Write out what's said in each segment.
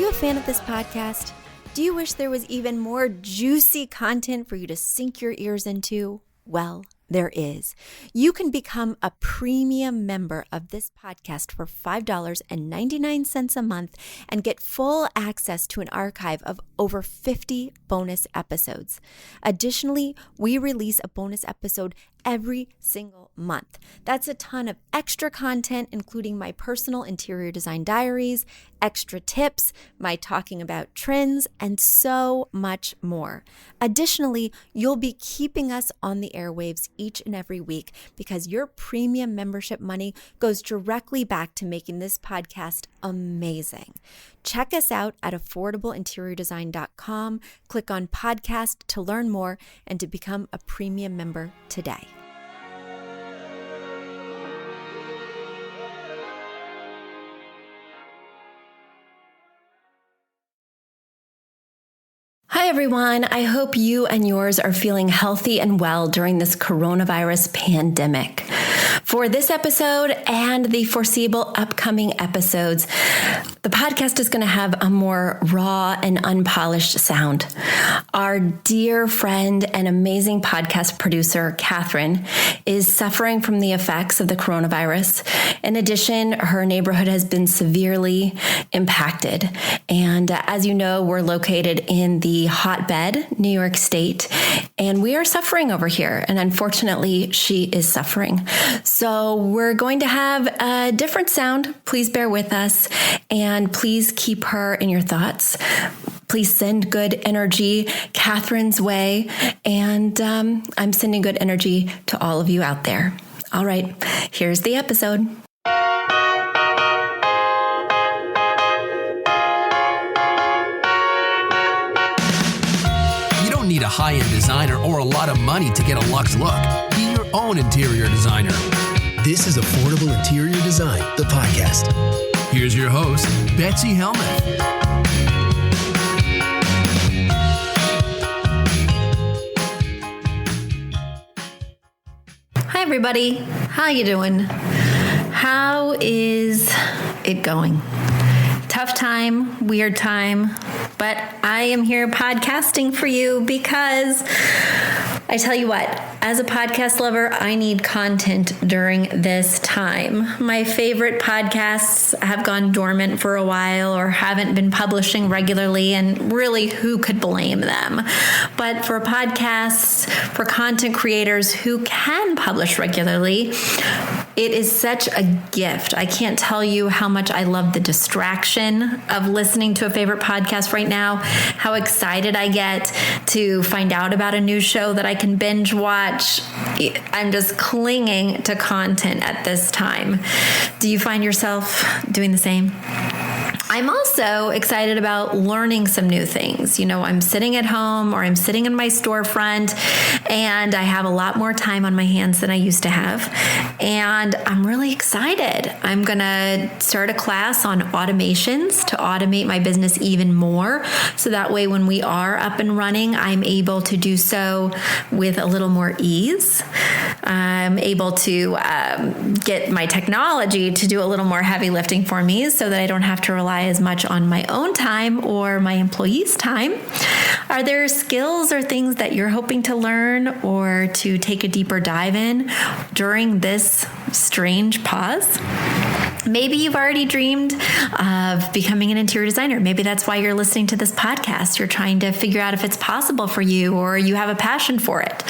you a fan of this podcast? Do you wish there was even more juicy content for you to sink your ears into? Well, there is. You can become a premium member of this podcast for $5.99 a month and get full access to an archive of over 50 bonus episodes. Additionally, we release a bonus episode every single month. That's a ton of extra content, including my personal interior design diaries, extra tips, my talking about trends, and so much more. Additionally, you'll be keeping us on the airwaves each and every week because your premium membership money goes directly back to making this podcast amazing. Check us out at affordableinteriordesign.com. Click on podcast to learn more and to become a premium member today. Hi, everyone. I hope you and yours are feeling healthy and well during this coronavirus pandemic. For this episode and the foreseeable upcoming episodes, the podcast is going to have a more raw and unpolished sound. Our dear friend and amazing podcast producer, Catherine, is suffering from the effects of the coronavirus. In addition, her neighborhood has been severely impacted. And as you know, we're located in the hotbed, New York State, and we are suffering over here. And unfortunately, she is suffering. So we're going to have a different sound. Please bear with us and please keep her in your thoughts. Please send good energy Catherine's way. And I'm sending good energy to all of you out there. All right, here's the episode. Need a high-end designer or a lot of money to get a luxe look. Be your own interior designer. This is Affordable Interior Design, the podcast. Here's your host, Betsy Helmuth. Hi, everybody. How you doing? How is it going? Tough time, weird time, but I am here podcasting for you because I tell you what, as a podcast lover, I need content during this time. My favorite podcasts have gone dormant for a while or haven't been publishing regularly, and really, who could blame them? But for podcasts, for content creators who can publish regularly, it is such a gift. I can't tell you how much I love the distraction of listening to a favorite podcast right now, how excited I get to find out about a new show that I can binge watch. I'm just clinging to content at this time. Do you find yourself doing the same? I'm also excited about learning some new things. You know, I'm sitting at home or I'm sitting in my storefront and I have a lot more time on my hands than I used to have. And I'm really excited. I'm going to start a class on automations to automate my business even more. So that way, when we are up and running, I'm able to do so with a little more ease. I'm able to get my technology to do a little more heavy lifting for me so that I don't have to rely as much on my own time or my employees' time. Are there skills or things that you're hoping to learn or to take a deeper dive in during this strange pause? Maybe you've already dreamed of becoming an interior designer. Maybe that's why you're listening to this podcast. You're trying to figure out if it's possible for you or you have a passion for it.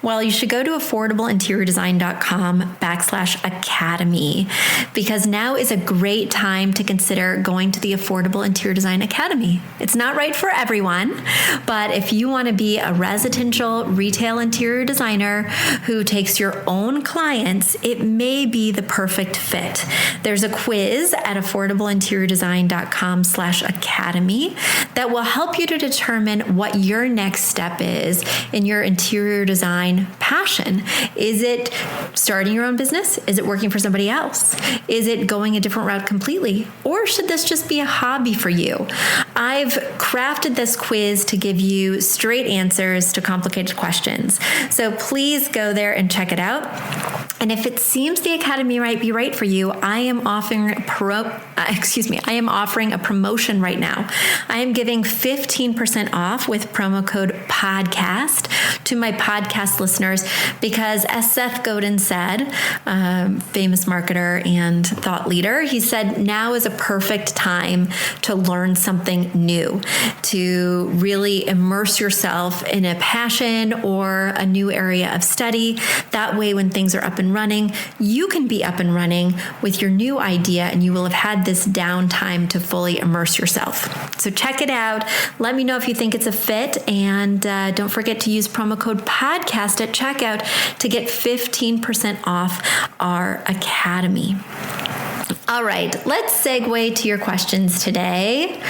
Well, you should go to affordableinteriordesign.com/academy because now is a great time to consider going to the Affordable Interior Design Academy. It's not right for everyone, but if you want to be a residential retail interior designer who takes your own clients, it may be the perfect fit. There's a quiz at affordableinteriordesign.com/academy that will help you to determine what your next step is in your interior design passion. Is it starting your own business? Is it working for somebody else? Is it going a different route completely? Or should this just be a hobby for you? I've crafted this quiz to give you straight answers to complicated questions. So please go there and check it out. And if it seems the Academy might be right for you, I am offering a promotion right now. I am giving 15% off with promo code podcast to my podcast listeners because, as Seth Godin said, famous marketer and thought leader, he said, now is a perfect time to learn something new, to really immerse yourself in a passion or a new area of study. That way, when things are up and running, you can be up and running with your new idea, and you will have had this downtime to fully immerse yourself. So check it out. Let me know if you think it's a fit, and don't forget to use promo code podcast at checkout to get 15% off our Academy. All right, let's segue to your questions today.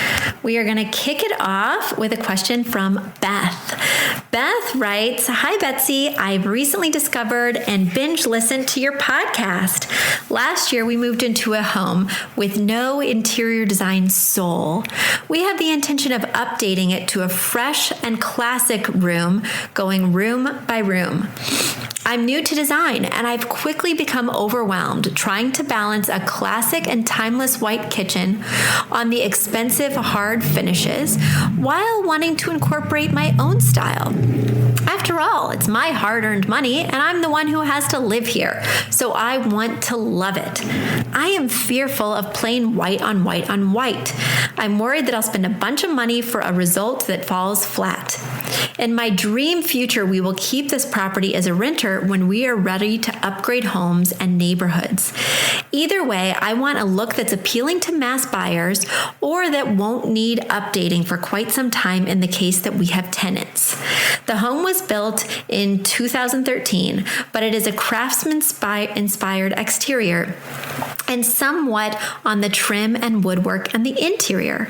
We are going to kick it off with a question from Beth. Beth writes, "Hi, Betsy. I've recently discovered and binge listened to your podcast. Last year, we moved into a home with no interior design soul. We have the intention of updating it to a fresh and classic room, going room by room. I'm new to design, and I've quickly become overwhelmed trying to balance a classic and timeless white kitchen on the expensive hard finishes while wanting to incorporate my own style. After all, it's my hard-earned money, and I'm the one who has to live here, so I want to love it. I am fearful of plain white on white on white. I'm worried that I'll spend a bunch of money for a result that falls flat. In my dream future, we will keep this property as a renter when we are ready to upgrade homes and neighborhoods. Either way, I want a look that's appealing to mass buyers or that won't need updating for quite some time in the case that we have tenants. The home was built in 2013, but it is a craftsman-inspired exterior and somewhat on the trim and woodwork and the interior.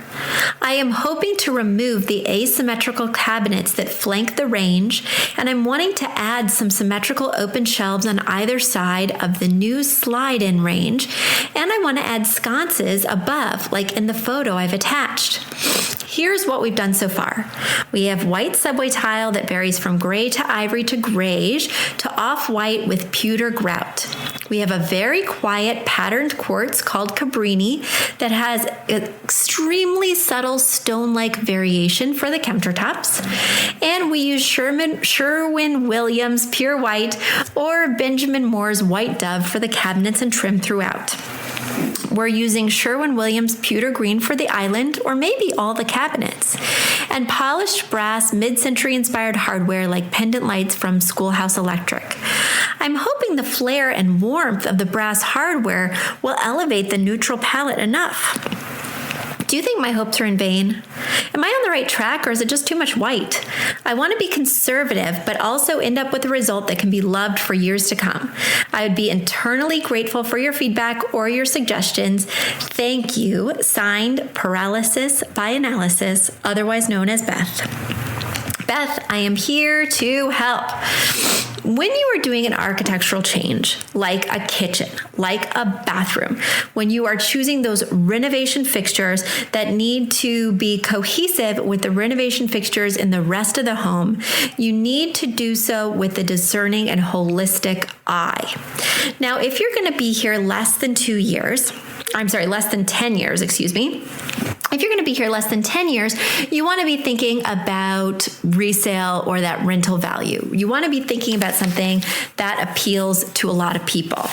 I am hoping to remove the asymmetrical cabinets that flank the range, and I'm wanting to add some symmetrical open shelves on either side of the new slide-in range, and I want to add sconces above, like in the photo I've attached. Here's what we've done so far. We have white subway tile that varies from gray to ivory to grayish to off-white with pewter grout. We have a very quiet patterned quartz called Cabrini that has extremely subtle stone-like variation for the countertops. And we use Sherwin-Williams pure white or Benjamin Moore's white dove for the cabinets and trim throughout. We're using Sherwin-Williams pewter green for the island or maybe all the cabinets, and polished brass mid-century inspired hardware like pendant lights from Schoolhouse Electric. I'm hoping the flair and warmth of the brass hardware will elevate the neutral palette enough. Do you think my hopes are in vain? Am I on the right track, or is it just too much white? I want to be conservative, but also end up with a result that can be loved for years to come. I would be eternally grateful for your feedback or your suggestions. Thank you. Signed, Paralysis by Analysis, otherwise known as Beth. Beth, I am here to help. When you are doing an architectural change, like a kitchen, like a bathroom, when you are choosing those renovation fixtures that need to be cohesive with the renovation fixtures in the rest of the home, you need to do so with a discerning and holistic eye. Now, if you're going to be here less than 10 years, if you're going to be here less than 10 years, you want to be thinking about resale or that rental value. You want to be thinking about something that appeals to a lot of people.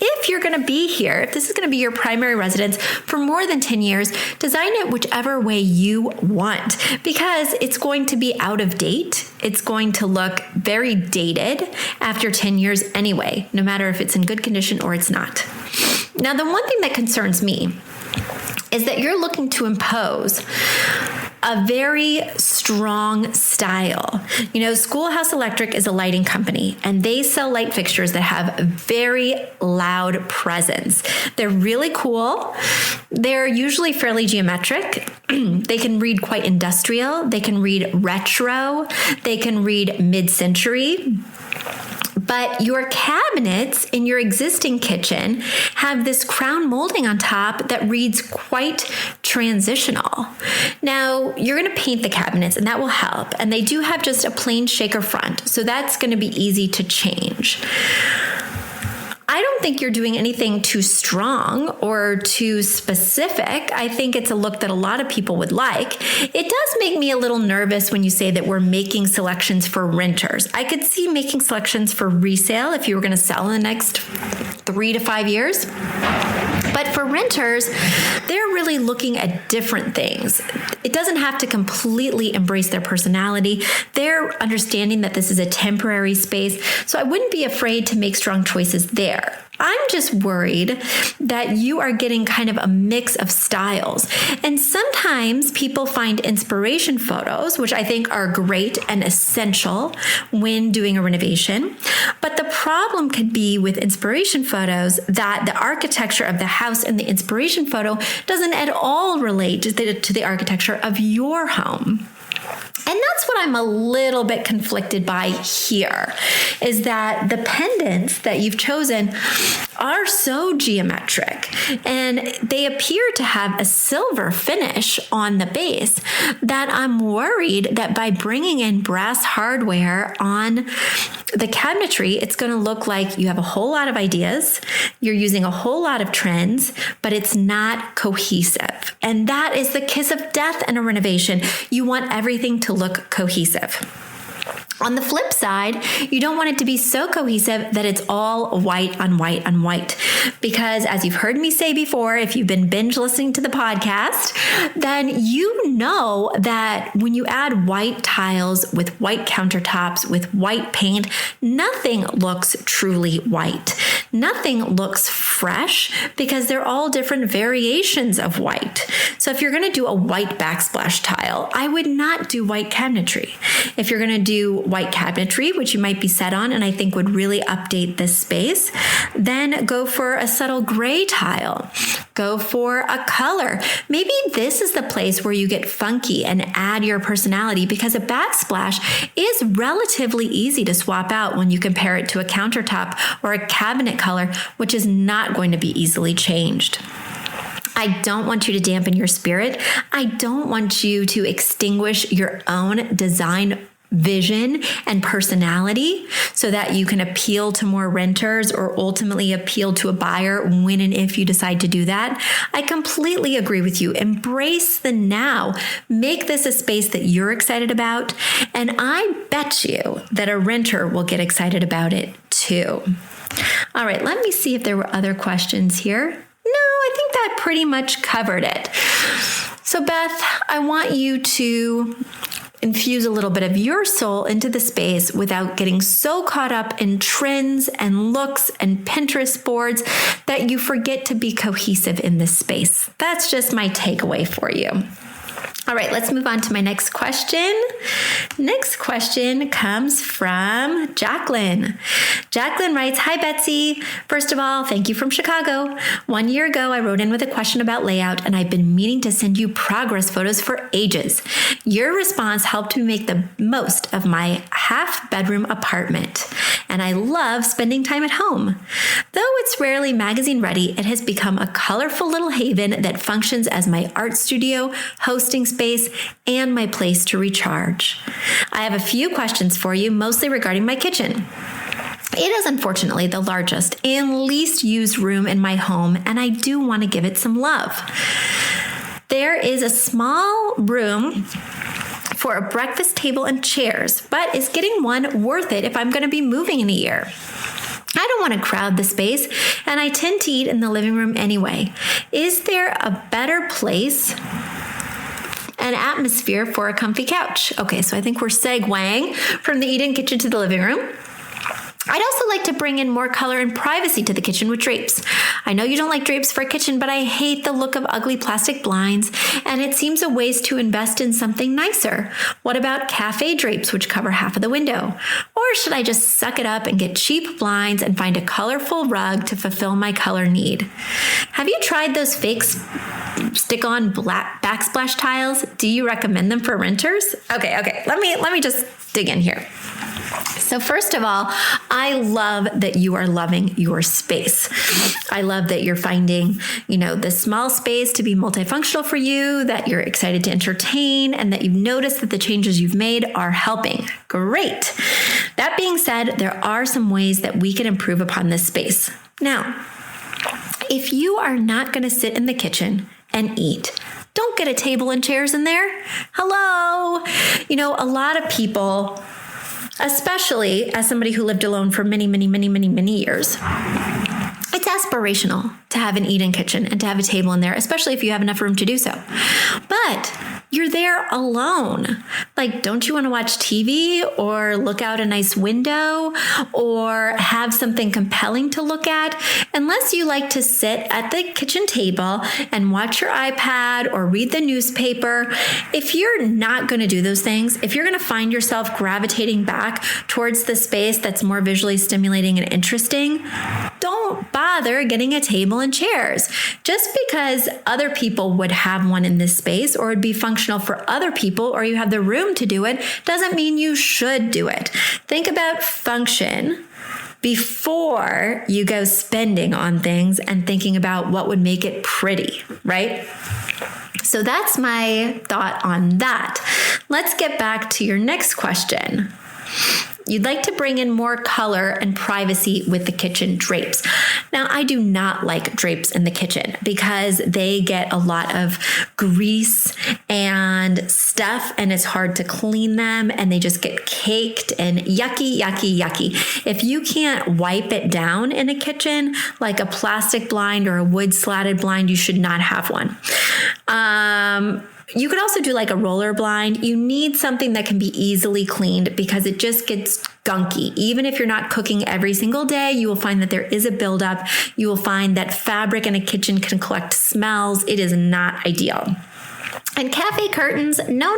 If you're going to be here, if this is going to be your primary residence for more than 10 years, design it whichever way you want, because it's going to be out of date. It's going to look very dated after 10 years anyway, no matter if it's in good condition or it's not. Now, the one thing that concerns me is that you're looking to impose a very strong style. You know, Schoolhouse Electric is a lighting company, and they sell light fixtures that have very loud presence. They're really cool. They're usually fairly geometric. They can read quite industrial. They can read retro. They can read mid-century. But your cabinets in your existing kitchen have this crown molding on top that reads quite transitional. Now, you're going to paint the cabinets, and that will help. And they do have just a plain shaker front, so that's going to be easy to change. I don't think you're doing anything too strong or too specific. I think it's a look that a lot of people would like. It does make me a little nervous when you say that we're making selections for renters. I could see making selections for resale if you were going to sell in the next 3 to 5 years. But for renters, they're really looking at different things. It doesn't have to completely embrace their personality. They're understanding that this is a temporary space, so I wouldn't be afraid to make strong choices there. I'm just worried that you are getting kind of a mix of styles. And sometimes people find inspiration photos, which I think are great and essential when doing a renovation. But the problem could be with inspiration photos that the architecture of the house in the inspiration photo doesn't at all relate to the architecture of your home. And that's what I'm a little bit conflicted by here, is that the pendants that you've chosen are so geometric and they appear to have a silver finish on the base that I'm worried that by bringing in brass hardware on the cabinetry, it's going to look like you have a whole lot of ideas, you're using a whole lot of trends, but it's not cohesive. And that is the kiss of death in a renovation. You want everything to look cohesive. On the flip side, you don't want it to be so cohesive that it's all white on white on white. Because as you've heard me say before, if you've been binge listening to the podcast, then you know that when you add white tiles with white countertops, with white paint, nothing looks truly white. Nothing looks fresh because they're all different variations of white. So if you're going to do a white backsplash tile, I would not do white cabinetry. If you're going to do white cabinetry, which you might be set on and I think would really update this space, then go for a subtle gray tile. Go for a color. Maybe this is the place where you get funky and add your personality, because a backsplash is relatively easy to swap out when you compare it to a countertop or a cabinet color, which is not going to be easily changed. I don't want you to dampen your spirit. I don't want you to extinguish your own design vision and personality so that you can appeal to more renters or ultimately appeal to a buyer when and if you decide to do that. I completely agree with you. Embrace the now. Make this a space that you're excited about. And I bet you that a renter will get excited about it too. All right, let me see if there were other questions here. No, I think that pretty much covered it. So Beth, I want you to infuse a little bit of your soul into the space without getting so caught up in trends and looks and Pinterest boards that you forget to be cohesive in this space. That's just my takeaway for you. All right, let's move on to my next question. Next question comes from Jacqueline. Jacqueline writes, "Hi, Betsy. First of all, thank you from Chicago. 1 year ago, I wrote in with a question about layout, and I've been meaning to send you progress photos for ages. Your response helped me make the most of my half-bedroom apartment, and I love spending time at home. Though it's rarely magazine ready, it has become a colorful little haven that functions as my art studio, hosting space, and my place to recharge. I have a few questions for you, mostly regarding my kitchen. It is unfortunately the largest and least used room in my home, and I do want to give it some love. There is a small room for a breakfast table and chairs, but is getting one worth it if I'm going to be moving in a year? I don't want to crowd the space, and I tend to eat in the living room anyway. Is there a better place, an atmosphere for a comfy couch?" Okay, so I think we're segueing from the eat-in kitchen to the living room. I'd also like to bring in more color and privacy to the kitchen with drapes. I know you don't like drapes for a kitchen, but I hate the look of ugly plastic blinds, and it seems a waste to invest in something nicer. What about cafe drapes, which cover half of the window? Or should I just suck it up and get cheap blinds and find a colorful rug to fulfill my color need? Have you tried those fake stick-on backsplash tiles? Do you recommend them for renters? Okay. Let me just dig in here. So first of all, I love that you are loving your space. I love that you're finding, the small space to be multifunctional for you, that you're excited to entertain, and that you've noticed that the changes you've made are helping. Great. That being said, there are some ways that we can improve upon this space. Now, if you are not going to sit in the kitchen and eat, don't get a table and chairs in there. Hello. A lot of people, especially as somebody who lived alone for many, many, many, many, many years, it's aspirational to have an eat-in kitchen and to have a table in there, especially if you have enough room to do so. But you're there alone. Like, don't you want to watch TV or look out a nice window or have something compelling to look at? Unless you like to sit at the kitchen table and watch your iPad or read the newspaper, if you're not going to do those things, if you're going to find yourself gravitating back towards the space that's more visually stimulating and interesting, don't bother getting a table and chairs. Just because other people would have one in this space or would be functional for other people, or you have the room to do it, doesn't mean you should do it. Think about function before you go spending on things and thinking about what would make it pretty, right? So that's my thought on that. Let's get back to your next question. You'd like to bring in more color and privacy with the kitchen drapes. Now, I do not like drapes in the kitchen because they get a lot of grease and stuff, and it's hard to clean them, and they just get caked and yucky, yucky, yucky. If you can't wipe it down in a kitchen, like a plastic blind or a wood slatted blind, you should not have one. You could also do like a roller blind. You need something that can be easily cleaned because it just gets gunky. Even if you're not cooking every single day, you will find that there is a buildup. You will find that fabric in a kitchen can collect smells. It is not ideal. And cafe curtains, no.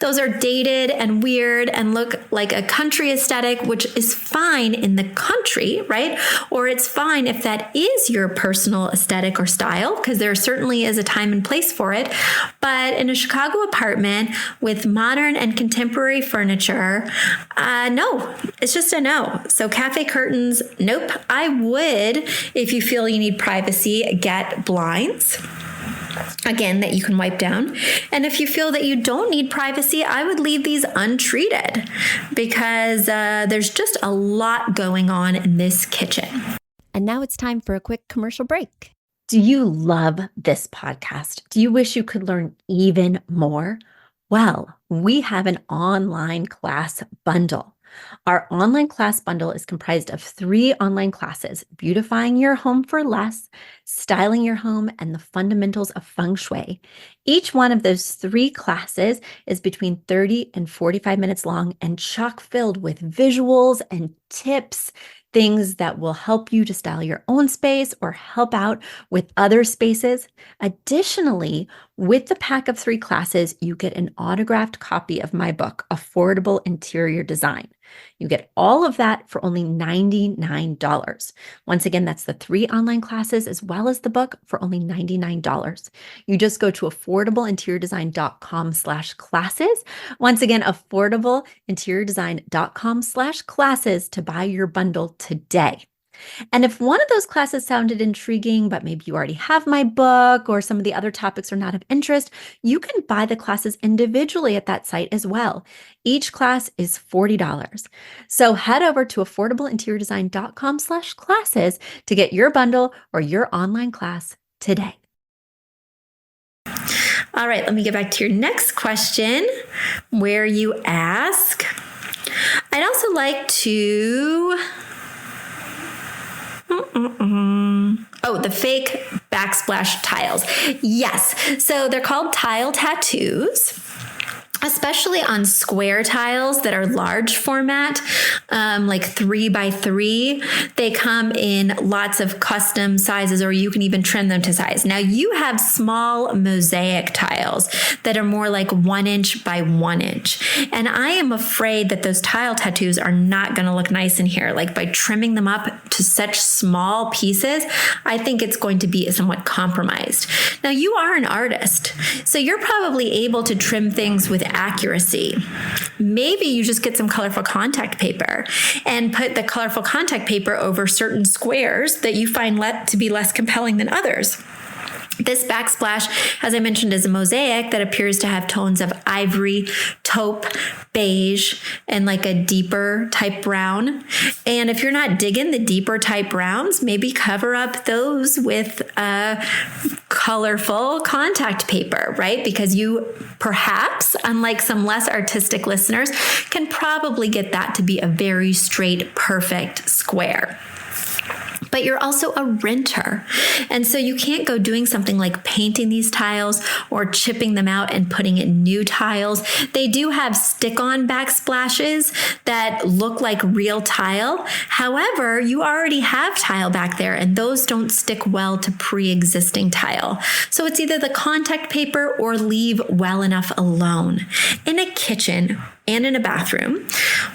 Those are dated and weird and look like a country aesthetic, which is fine in the country, right? Or it's fine if that is your personal aesthetic or style, because there certainly is a time and place for it. But in a Chicago apartment with modern and contemporary furniture, no, it's just a no. So cafe curtains, nope. I would, if you feel you need privacy, get blinds. Again, that you can wipe down. And if you feel that you don't need privacy, I would leave these untreated because there's just a lot going on in this kitchen. And now it's time for a quick commercial break. Do you love this podcast? Do you wish you could learn even more? Well, we have an online class bundle. Our online class bundle is comprised of 3 online classes: beautifying your home for less, styling your home, and the fundamentals of feng shui. Each one of those 3 classes is between 30 and 45 minutes long and chock filled with visuals and tips, things that will help you to style your own space or help out with other spaces. Additionally, with the pack of 3 classes, you get an autographed copy of my book, Affordable Interior Design. You get all of that for only $99. Once again, that's the 3 online classes as well as the book for only $99. You just go to affordableinteriordesign.com/classes. Once again, affordableinteriordesign.com/classes to buy your bundle today. And if one of those classes sounded intriguing, but maybe you already have my book or some of the other topics are not of interest, you can buy the classes individually at that site as well. Each class is $40. So head over to affordableinteriordesign.com/classes to get your bundle or your online class today. All right, let me get back to your next question where you ask, I'd also like to... Oh, the fake backsplash tiles. Yes. So they're called tile tattoos, especially on square tiles that are large format, like 3x3. They come in lots of custom sizes, or you can even trim them to size. Now you have small mosaic tiles that are more like 1 inch by 1 inch. And I am afraid that those tile tattoos are not going to look nice in here. Like by trimming them up to such small pieces, I think it's going to be somewhat compromised. Now you are an artist, so you're probably able to trim things with accuracy. Maybe you just get some colorful contact paper and put the colorful contact paper over certain squares that you find to be less compelling than others. This backsplash, as I mentioned, is a mosaic that appears to have tones of ivory, taupe, beige, and like a deeper type brown. And if you're not digging the deeper type browns, maybe cover up those with colorful contact paper, right? Because you perhaps, unlike some less artistic listeners, can probably get that to be a very straight, perfect square. But you're also a renter. And so you can't go doing something like painting these tiles or chipping them out and putting in new tiles. They do have stick-on backsplashes that look like real tile. However, you already have tile back there, and those don't stick well to pre-existing tile. So it's either the contact paper or leave well enough alone. In a kitchen and in a bathroom,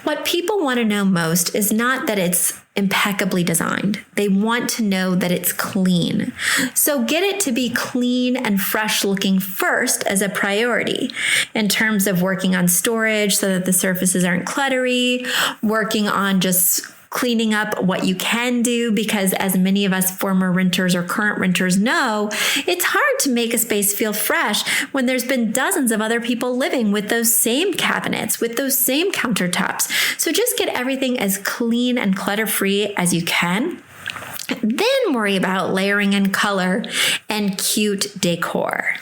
what people want to know most is not that it's impeccably designed. They want to know that it's clean. So get it to be clean and fresh looking first as a priority in terms of working on storage so that the surfaces aren't cluttery, working on just cleaning up what you can do, because as many of us former renters or current renters know, it's hard to make a space feel fresh when there's been dozens of other people living with those same cabinets, with those same countertops. So just get everything as clean and clutter-free as you can. Then worry about layering in color and cute decor.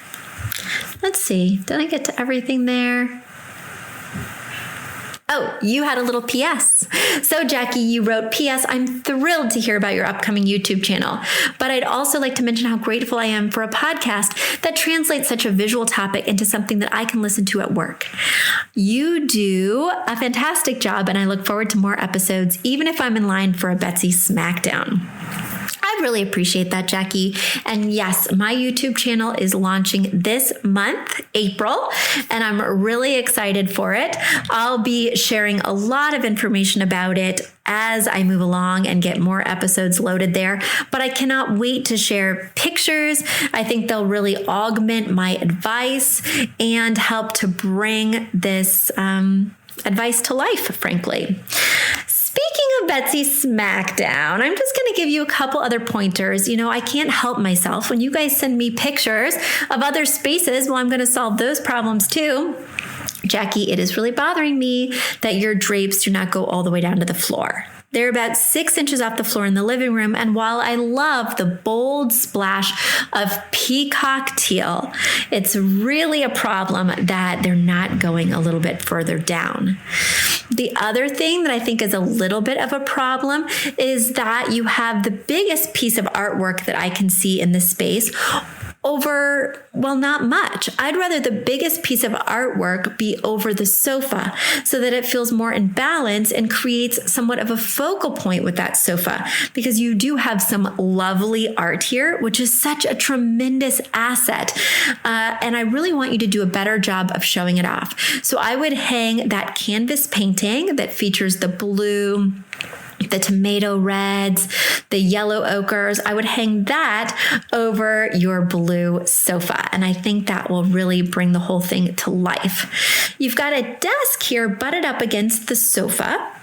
Let's see, did I get to everything there? Oh, you had a little PS. So Jackie, you wrote, PS, I'm thrilled to hear about your upcoming YouTube channel, but I'd also like to mention how grateful I am for a podcast that translates such a visual topic into something that I can listen to at work. You do a fantastic job, and I look forward to more episodes, even if I'm in line for a Betsy Smackdown. I really appreciate that, Jackie. And yes, my YouTube channel is launching this month, April, and I'm really excited for it. I'll be sharing a lot of information about it as I move along and get more episodes loaded there. But I cannot wait to share pictures. I think they'll really augment my advice and help to bring this advice to life, frankly. Speaking of Betsy Smackdown, I'm just going to give you a couple other pointers. You know, I can't help myself. When you guys send me pictures of other spaces, well, I'm going to solve those problems too. Jackie, it is really bothering me that your drapes do not go all the way down to the floor. They're about 6 inches off the floor in the living room. And while I love the bold splash of peacock teal, it's really a problem that they're not going a little bit further down. The other thing that I think is a little bit of a problem is that you have the biggest piece of artwork that I can see in this space over, well, not much. I'd rather the biggest piece of artwork be over the sofa so that it feels more in balance and creates somewhat of a focal point with that sofa, because you do have some lovely art here, which is such a tremendous asset. And I really want you to do a better job of showing it off. So I would hang that canvas painting that features the blue, the tomato reds, the yellow ochres. I would hang that over your blue sofa. And I think that will really bring the whole thing to life. You've got a desk here butted up against the sofa.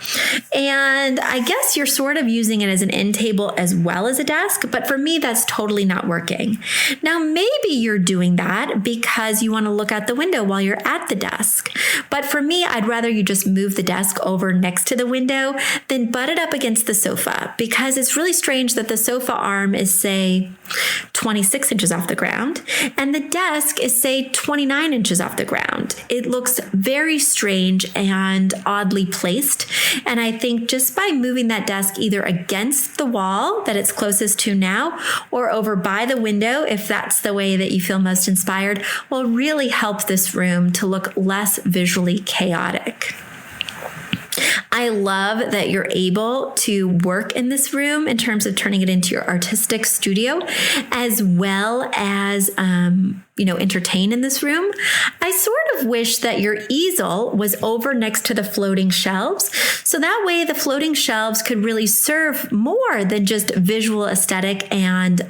And I guess you're sort of using it as an end table as well as a desk. But for me, that's totally not working. Now, maybe you're doing that because you want to look out the window while you're at the desk. But for me, I'd rather you just move the desk over next to the window than butt it up against the sofa, because it's really strange that the sofa arm is, say, 26 inches off the ground and the desk is, say, 29 inches off the ground. It looks very strange and oddly placed. And I think just by moving that desk either against the wall that it's closest to now or over by the window, if that's the way that you feel most inspired, will really help this room to look less visually chaotic. I love that you're able to work in this room in terms of turning it into your artistic studio, as well as, entertain in this room. I sort of wish that your easel was over next to the floating shelves. So that way the floating shelves could really serve more than just visual aesthetic and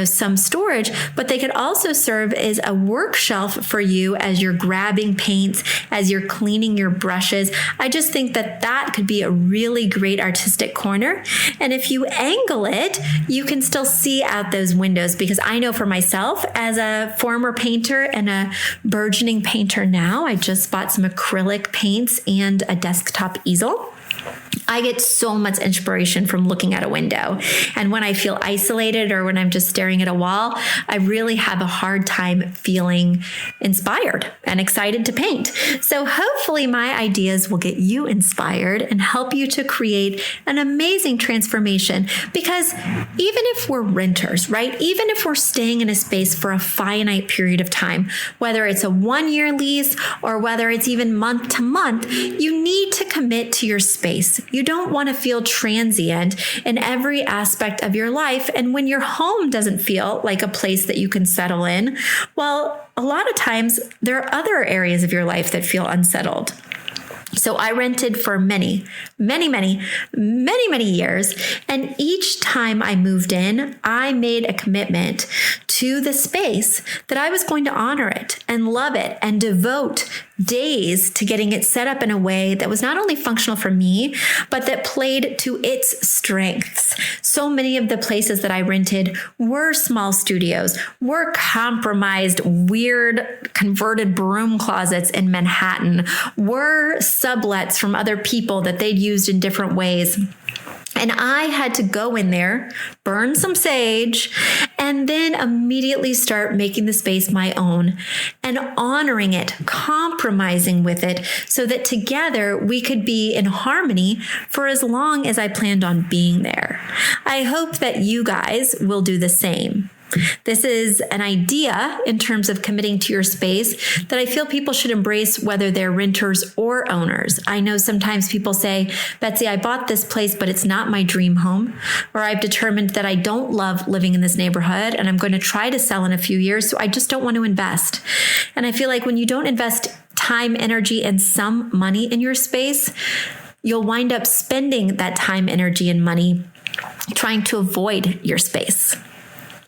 some storage, but they could also serve as a work shelf for you as you're grabbing paints, as you're cleaning your brushes. I just think that could be a really great artistic corner. And if you angle it, you can still see out those windows, because I know for myself, as a former painter and a burgeoning painter now, I just bought some acrylic paints and a desktop easel. I get so much inspiration from looking at a window. And when I feel isolated or when I'm just staring at a wall, I really have a hard time feeling inspired and excited to paint. So hopefully my ideas will get you inspired and help you to create an amazing transformation. Because even if we're renters, right? Even if we're staying in a space for a finite period of time, whether it's a 1-year lease or whether it's even month to month, you need to commit to your space. You don't want to feel transient in every aspect of your life. And when your home doesn't feel like a place that you can settle in, well, a lot of times there are other areas of your life that feel unsettled. So I rented for many years. And each time I moved in, I made a commitment to the space that I was going to honor it and love it and devote days to getting it set up in a way that was not only functional for me, but that played to its strengths. So many of the places that I rented were small studios, were compromised, weird converted broom closets in Manhattan, were sublets from other people that they'd used in different ways. And I had to go in there, burn some sage, and then immediately start making the space my own and honoring it, compromising with it, so that together we could be in harmony for as long as I planned on being there. I hope that you guys will do the same. This is an idea in terms of committing to your space that I feel people should embrace, whether they're renters or owners. I know sometimes people say, Betsy, I bought this place, but it's not my dream home. Or I've determined that I don't love living in this neighborhood and I'm going to try to sell in a few years, so I just don't want to invest. And I feel like when you don't invest time, energy, and some money in your space, you'll wind up spending that time, energy, and money trying to avoid your space.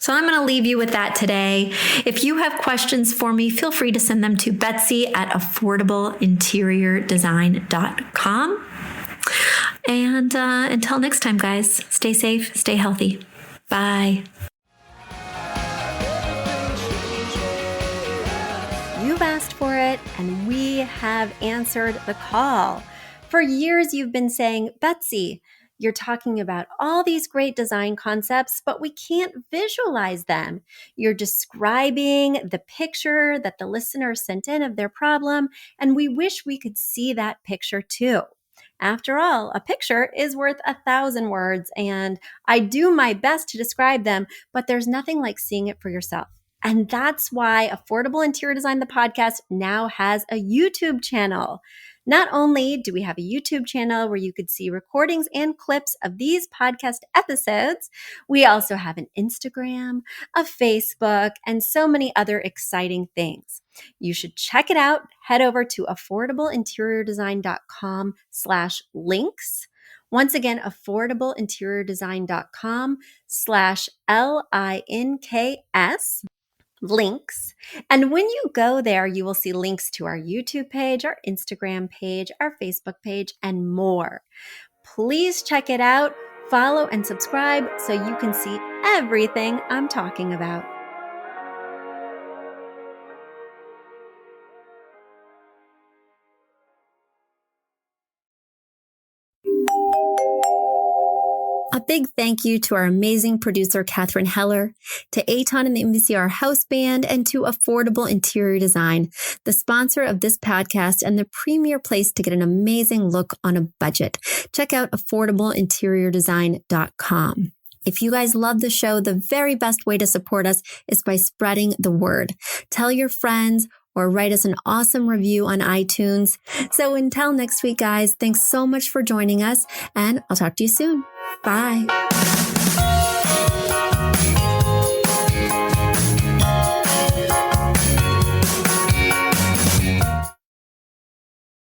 So I'm going to leave you with that today. If you have questions for me, feel free to send them to betsy@affordableinteriordesign.com. And until next time, guys, stay safe, stay healthy. Bye. You've asked for it, and we have answered the call. For years, you've been saying, Betsy, you're talking about all these great design concepts, but we can't visualize them. You're describing the picture that the listener sent in of their problem, and we wish we could see that picture too. After all, a picture is worth 1,000 words, and I do my best to describe them, but there's nothing like seeing it for yourself. And that's why Affordable Interior Design, the podcast, now has a YouTube channel. Not only do we have a YouTube channel where you could see recordings and clips of these podcast episodes, we also have an Instagram, a Facebook, and so many other exciting things. You should check it out. Head over to affordableinteriordesign.com/links. Once again, affordableinteriordesign.com/LINKS. links. And when you go there, you will see links to our YouTube page, our Instagram page, our Facebook page, and more. Please check it out, follow and subscribe so you can see everything I'm talking about. A big thank you to our amazing producer, Catherine Heller, to Aton and the MVCR House Band, and to Affordable Interior Design, the sponsor of this podcast and the premier place to get an amazing look on a budget. Check out affordableinteriordesign.com. If you guys love the show, the very best way to support us is by spreading the word. Tell your friends or write us an awesome review on iTunes. So until next week, guys, thanks so much for joining us, and I'll talk to you soon. Bye.